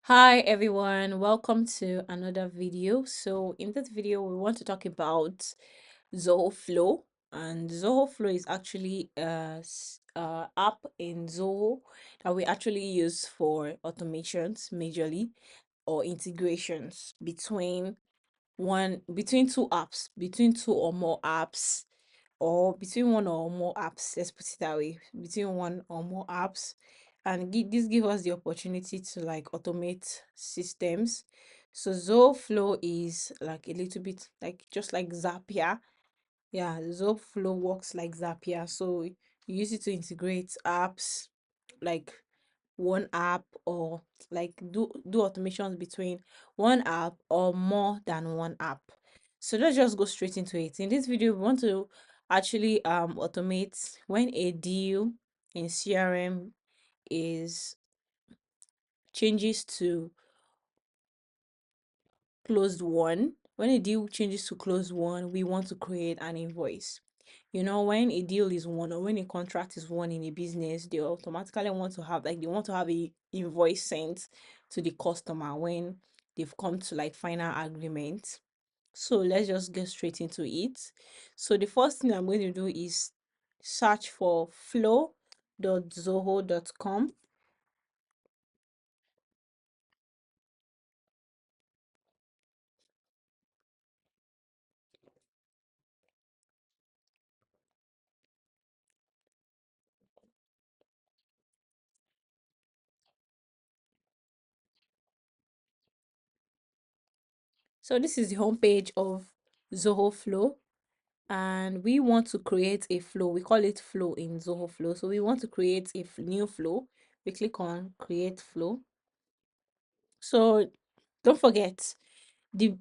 Hi everyone, welcome to another video. So in this video we want to talk about Zoho Flow, and Zoho Flow is actually a app in Zoho that we actually use for automations majorly, or integrations between two apps, between two or more apps, or between one or more apps. Let's put it that way, between one or more apps. And this give us the opportunity to like automate systems. So Zoho Flow is like a little bit like just like Zapier. Yeah, Zoho Flow works like Zapier. So you use it to integrate apps, like one app, or like do automations between one app or more than one app. So let's just go straight into it. In this video, we want to actually automate when a deal in CRM is changes to closed one. When a deal changes to closed one, we want to create an invoice. When a deal is won or when a contract is won in a business, they automatically want to have like they want to have a invoice sent to the customer when they've come to like final agreement. So let's just get straight into it. So the first thing I'm going to do is search for flow.zoho.com. So this is the homepage of Zoho Flow, and we want to create a flow. We call it flow in Zoho Flow. So we want to create a new flow. We click on create flow. So don't forget, the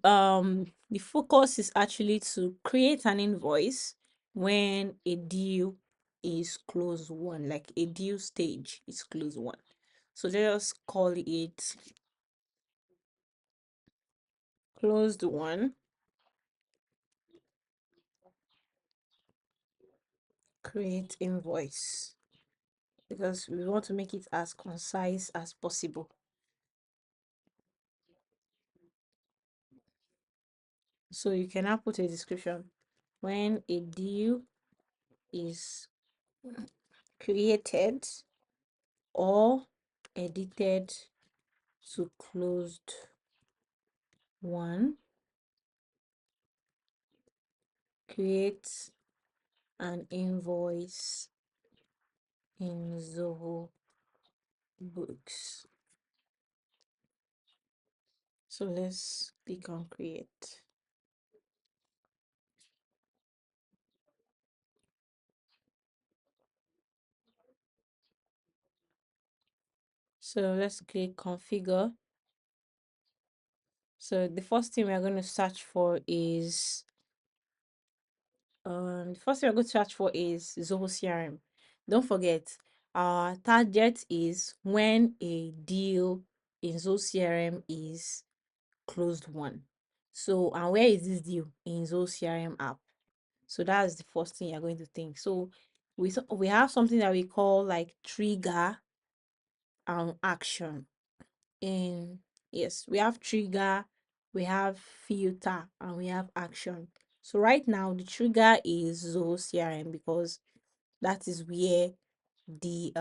focus is actually to create an invoice when a deal is close one, like a deal stage is close one. So just call it closed one, create invoice, because we want to make it as concise as possible. So you can now put a description when a deal is created or edited to closed one, create an invoice in Zoho Books. So let's click on create. So let's click configure. So the first thing we're going to search for is the first thing we're going to search for is Zoho CRM. Don't forget, our target is when a deal in Zoho CRM is closed one. So, and where is this deal in Zoho CRM app? So that's the first thing you're going to think. So we have something that we call like trigger and action. And yes, we have trigger, we have filter, and we have action. So right now the trigger is Zoho CRM because that is where the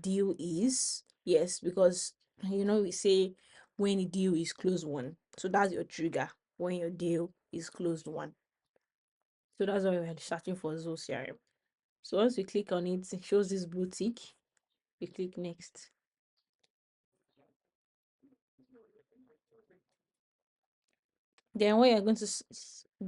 deal is. Yes, because we say when the deal is closed one. So that's your trigger when your deal is closed one. So that's why we're searching for Zoho CRM. So once we click on it, it shows this blue tick. We click next. Then what you're going to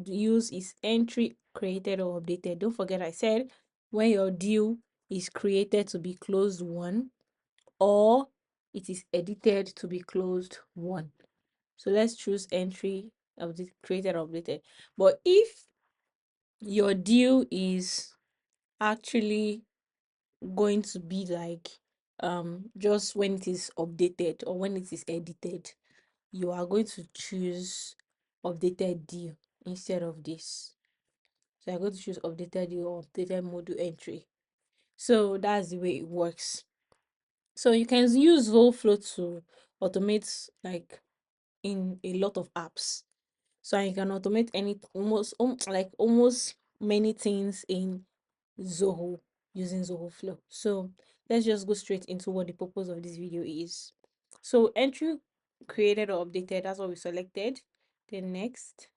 use is entry created or updated. Don't forget I said when your deal is created to be closed one or it is edited to be closed one. So let's choose entry of the created or updated. But if your deal is actually going to be like just when it is updated or when it is edited, you are going to choose updated deal instead of this. So I'm going to choose updated deal or updated module entry. So that's the way it works. So you can use Zoho Flow to automate like in a lot of apps. So you can automate any like almost many things in Zoho using Zoho Flow. So let's just go straight into what the purpose of this video is. So entry created or updated, that's what we selected. Then next.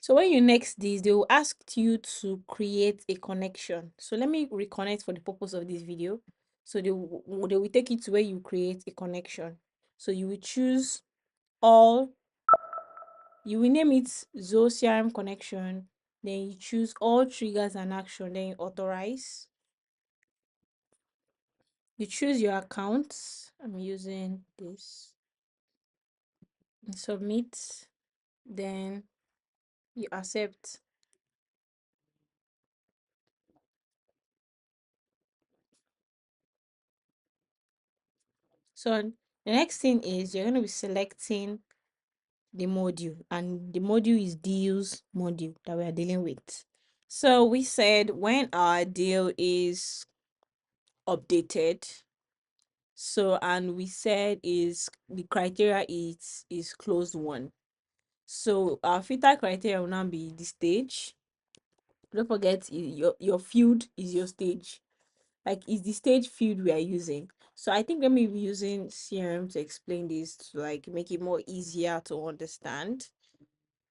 So when you next this, they will ask you to create a connection. So let me reconnect for the purpose of this video. So they will take you to where you create a connection. So you will choose all, you will name it Zoho CRM connection. Then you choose all triggers and action. Then you authorize. You choose your account. I'm using this. And submit. Then you accept. So the next thing is you're going to be selecting the module, and the module is deals module that we are dealing with. So we said when our deal is updated, so and we said is the criteria is closed one. So our filter criteria will now be the stage. Don't forget your field is your stage. Like is the stage field we are using. So I think let me be using CRM to explain this to like make it more easier to understand.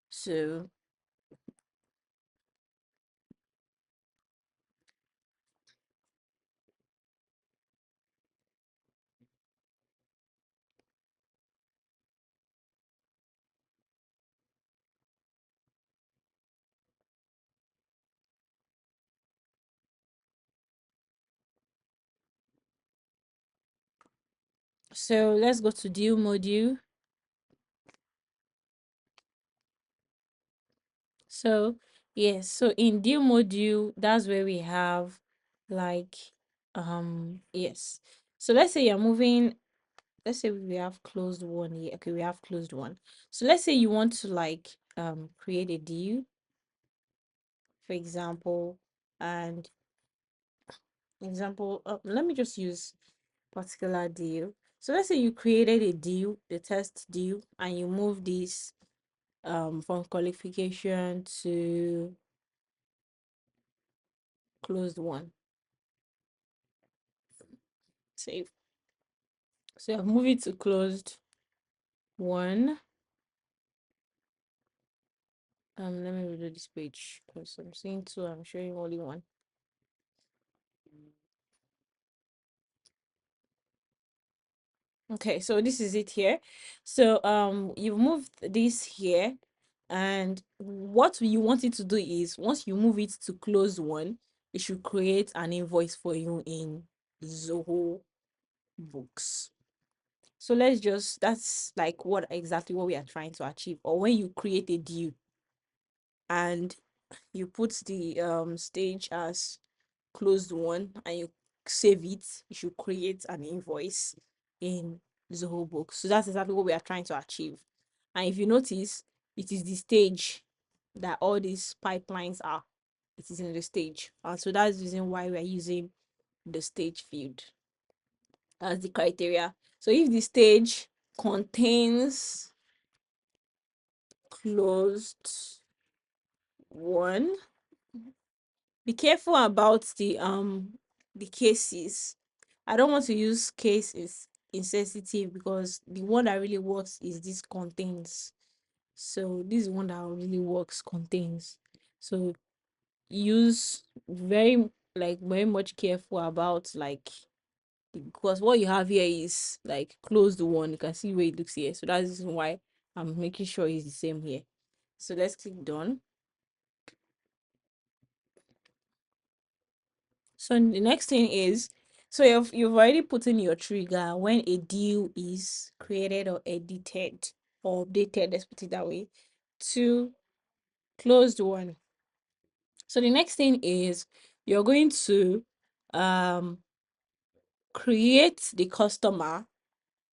So let's go to deal module. So yes, so in deal module, that's where we have like yes. So let's say you're moving, let's say we have closed one here. Okay, we have closed one. So let's say you want to like create a deal, for example, and let me just use particular deal. So let's say you created a deal, the test deal, and you move this from qualification to closed one. Save. So I've moved it to closed one. Let me redo this page because I'm seeing two, I'm showing only one. Okay, so this is it here. So you've moved this here, and what you want it to do is once you move it to close one, it should create an invoice for you in Zoho Books. So let's just, that's like what exactly what we are trying to achieve. Or when you create a deal and you put the stage as closed one and you save it, you should create an invoice in Zoho Books. So that's exactly what we are trying to achieve. And if you notice, it is the stage that all these pipelines are. It is in the stage. And so that's the reason why we are using the stage field as the criteria. So if the stage contains closed one, be careful about the cases. I don't want to use case is insensitive because the one that really works is this contains. So this one that really works contains. So use very much careful about like, because what you have here is like close the one. You can see where it looks here. So that's why I'm making sure it's the same here. So let's click done. So the next thing is, so you've already put in your trigger when a deal is created or edited or updated, let's put it that way, to closed one. So the next thing is you're going to um create the customer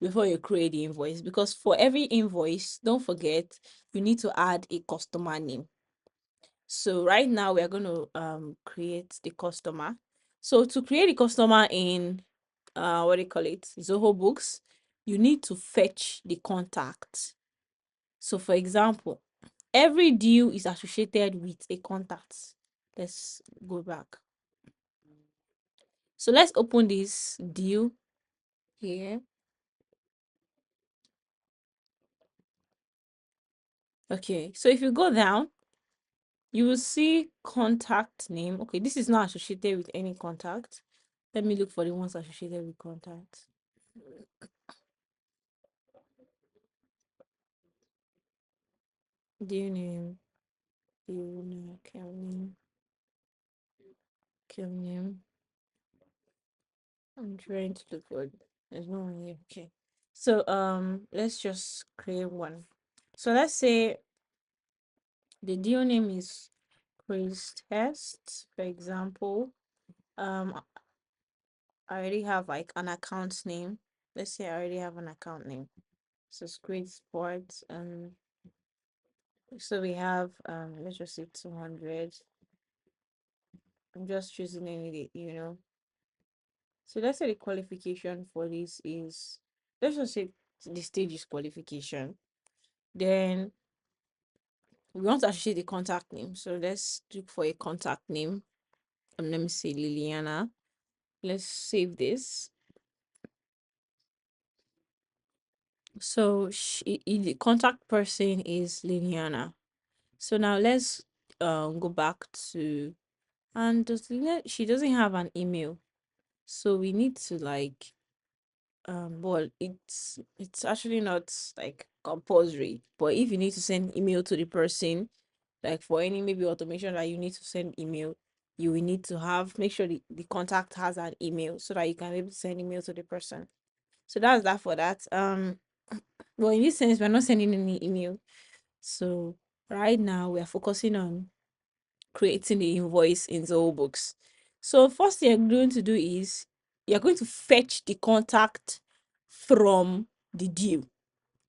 before you create the invoice, because for every invoice, don't forget you need to add a customer name. So right now we are going to create the customer. So to create the customer in what do you call it, Zoho Books, you need to fetch the contact. So for example, every deal is associated with a contact. Let's go back. So let's open this deal here. Okay, so if you go down, you will see contact name. Okay, this is not associated with any contact. Let me look for the ones associated with contact. Deal name, deal name, account name. I'm trying to look for it. There's no one here. Okay. So let's just create one. So let's say the deal name is quiz test, for example. I already have like an account name. Let's say I already have an account name. So Squid Sports. So we have let's just say 200. I'm just choosing any. So let's say the qualification for this is, let's just say the stage is qualification. Then we want to associate the contact name. So let's look for a contact name. Let me say Liliana. Let's save this. So the contact person is Liliana. So now let's go back to, and she doesn't have an email. So we need to like well, it's actually not like compulsory, but if you need to send email to the person, like for any maybe automation that you need to send email, you will need to make sure the contact has an email so that you can be able to send email to the person. So that's that for that. Well, in this sense, we're not sending any email. So right now we are focusing on creating the invoice in Zoho Books. So first thing you're going to do is you're going to fetch the contact from the deal.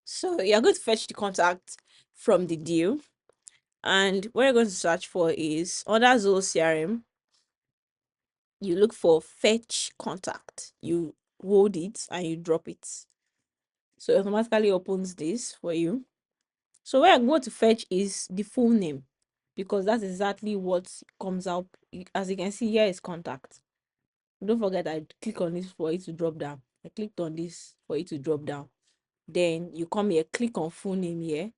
So you're going to fetch the contact from the deal. And what you're going to search for is under Zoho CRM, you look for fetch contact. You hold it and you drop it. So it automatically opens this for you. So what I'm going to fetch is the full name, because that's exactly what comes out. As you can see, here is contact. Don't forget, I click on this for it to drop down. I clicked on this for it to drop down. Then you come here, click on full name here.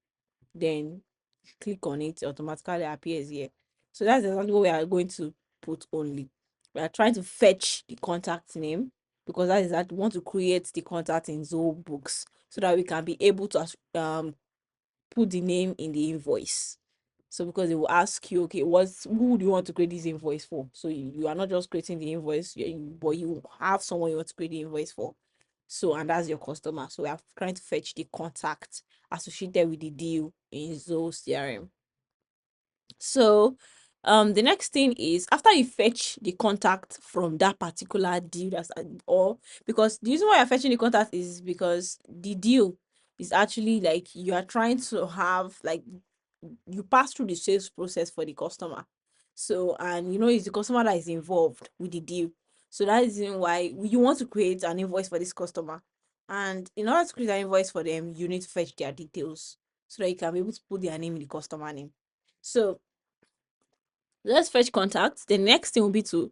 Then click on it, automatically appears here. So that's exactly what we are going to put only. We are trying to fetch the contact name, because that is that we want to create the contact in Zoho Books so that we can be able to put the name in the invoice. So because it will ask you, okay, who do you want to create this invoice for? So you are not just creating the invoice, but you have someone you want to create the invoice for. So, and that's your customer. So we are trying to fetch the contact associated with the deal in Zoho CRM. So the next thing is, after you fetch the contact from that particular deal, or because the reason why you're fetching the contact is because the deal is actually like you are trying to have like you pass through the sales process for the customer. So, and it's the customer that is involved with the deal. So that is why you want to create an invoice for this customer. And in order to create an invoice for them, you need to fetch their details so that you can be able to put their name in the customer name. So let's fetch contacts. The next thing will be to,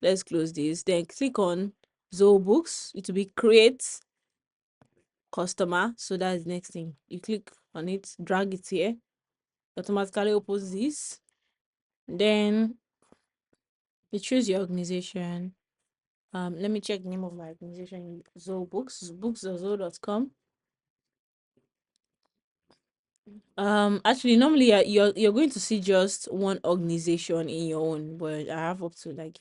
let's close this, then click on Zoho Books. It will be create customer. So that's the next thing. You click on it, drag it here, automatically opens this. Then you choose your organization. Let me check the name of my organization. Zoho Books, books.zoho.com. Actually, normally you're going to see just one organization in your own, but I have up to like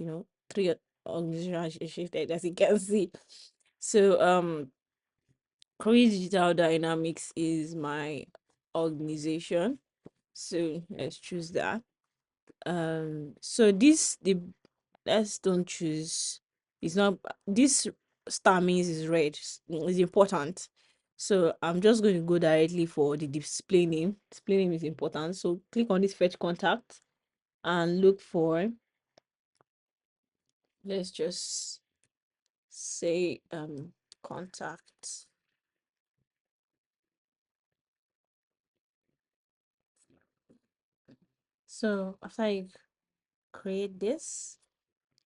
3 organizations shifted, as you can see. So Career Digital Dynamics is my organization. So let's choose that. So let's don't choose. It's not this star means is red. It's important. So I'm just going to go directly for the display name. Display name is important. So click on this fetch contact and look for, let's just say contact. So after you create this,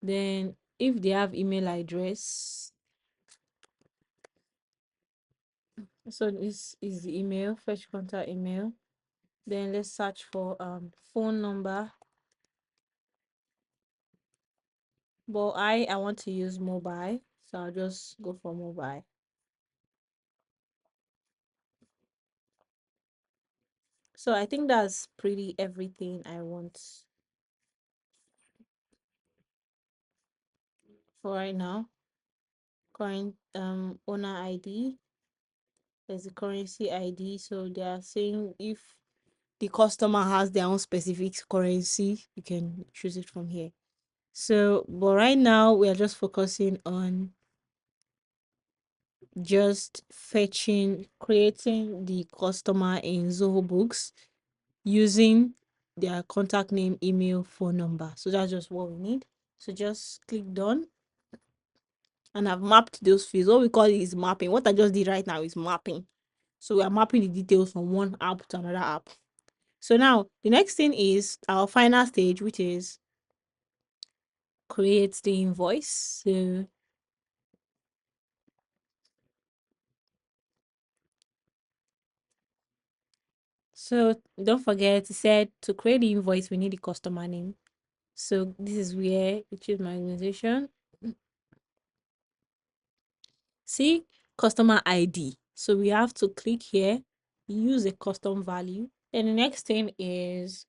then if they have email address, so this is the email, fetch contact email. Then let's search for phone number. But I want to use mobile, so I'll just go for mobile. So I think that's pretty everything I want for right now. Current owner ID. There's the currency ID. So they are saying if the customer has their own specific currency, you can choose it from here. So, but right now we are just focusing on just creating the customer in Zoho Books using their contact name, email, phone number. So that's just what we need. So just click done, and I've mapped those fields. What we call it is mapping. What I just did right now is mapping. So we are mapping the details from one app to another app. So now the next thing is our final stage, which is create the invoice. So don't forget, it said to create the invoice, we need the customer name. So this is where you choose my organization. See, customer ID. So we have to click here, use a custom value. Then the next thing is,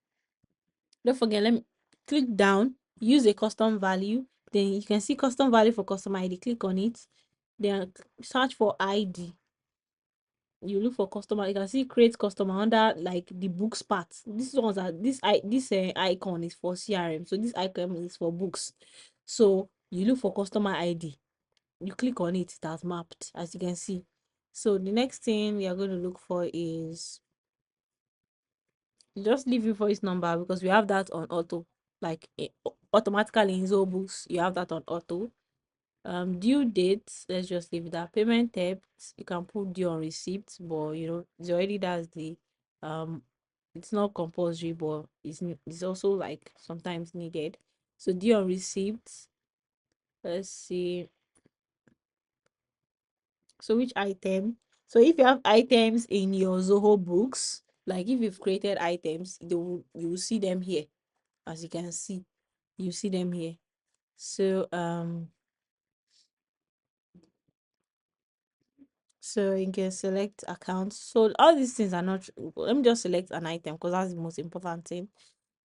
don't forget, let me click down, use a custom value. Then you can see custom value for customer ID. Click on it. Then search for ID. You look for customer. You can see create customer under like the books part. This ones are this icon is for CRM. So this icon is for books. So you look for customer ID. You click on it, it has mapped, as you can see. So the next thing we are going to look for is just leave your voice number, because we have that on auto, like automatically in Zoho Books. You have that on auto. Due date, let's just leave that. Payment type, you can put due on receipt, but you know it's already, that's the it's not compulsory, but it's also like sometimes needed. So due on receipt, let's see. So which item? So if you have items in your Zoho Books, like if you've created items, you will see them here. As you can see, you see them here. So so you can select accounts. So all these things are not, let me just select an item because that's the most important thing.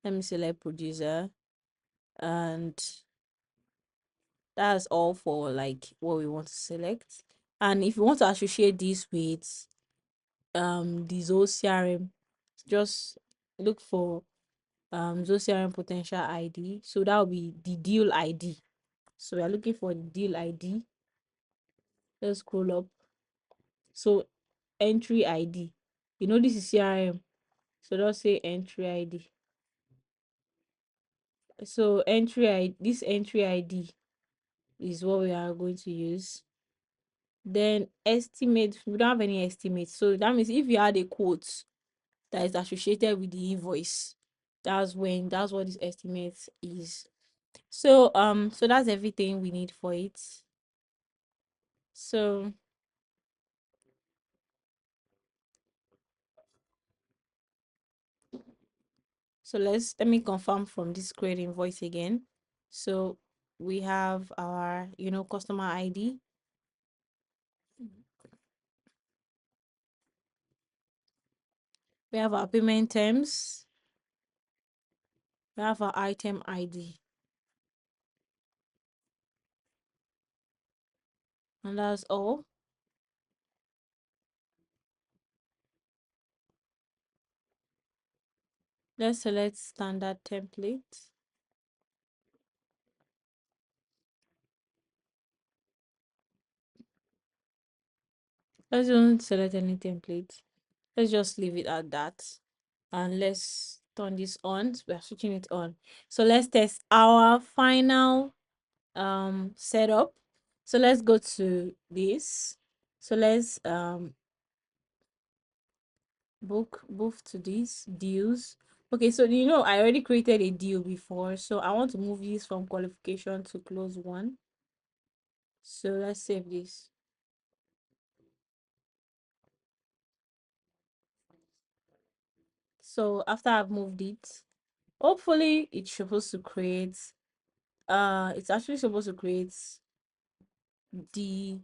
Let me select producer, and that's all for like what we want to select. And if you want to associate this with the Zoho CRM, just look for Zoho CRM potential ID. So that will be the deal ID. So we are looking for the deal ID. Let's scroll up. So entry ID. You know this is CRM. So just say entry ID. So this entry ID is what we are going to use. Then estimate, we don't have any estimate. So that means if you had a quote that is associated with the invoice, that's what this estimate is. So that's everything we need for it. So let me confirm from this create invoice again. So we have our customer ID. We have our payment terms. We have our item ID. And that's all. Let's select standard template. Let's don't select any template. Let's just leave it at that. And let's turn this on. We're switching it on. So let's test our final setup. So let's go to this. So let's book to these deals. Okay, so I already created a deal before, so I want to move this from qualification to close one. So let's save this. So after I've moved it, hopefully it's supposed to create it's actually supposed to create the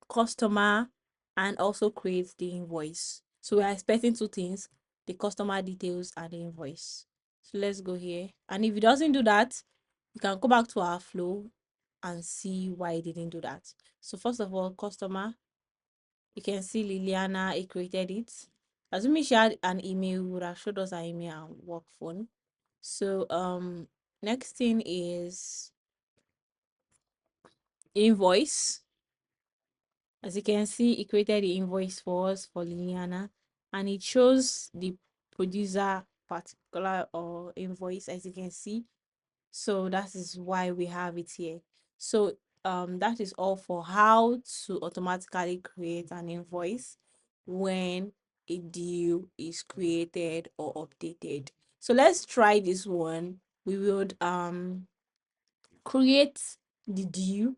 customer and also create the invoice. So we're expecting two things: the customer details and the invoice. So let's go here, and if it doesn't do that, you can go back to our flow and see why it didn't do that. So first of all, customer, you can see Liliana, it created it. Assuming she had an email, we would have showed us her email and work phone. So next thing is invoice. As you can see, it created the invoice for us for Liliana, and it shows the producer particular or invoice, as you can see. So that is why we have it here. So that is all for how to automatically create an invoice when a deal is created or updated. So let's try this one. We would create the deal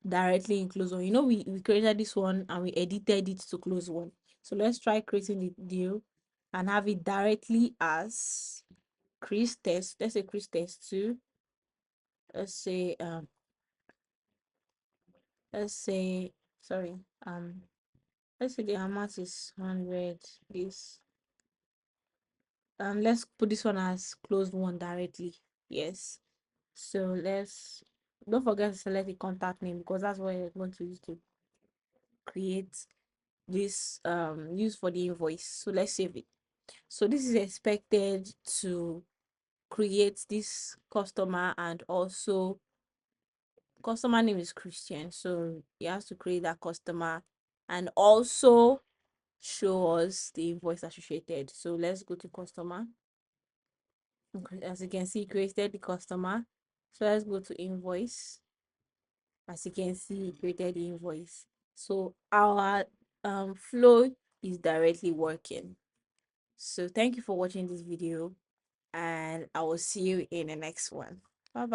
directly in close one. We created this one and we edited it to close one. So let's try creating the deal and have it directly as Chris test. Let's say Chris test 2. Let's say let's say sorry let's say the amount is 100. This let's put this one as closed one directly. Yes. So let's don't forget to select the contact name, because that's what you're going to use to create this use for the invoice. So let's save it. So this is expected to create this customer, and also customer name is Christian, so he has to create that customer and also show us the invoice associated. So let's go to customer. Okay, as you can see, he created the customer. So let's go to invoice. As you can see, he created the invoice. So our flow is directly working. So thank you for watching this video, and I will see you in the next one. Bye bye.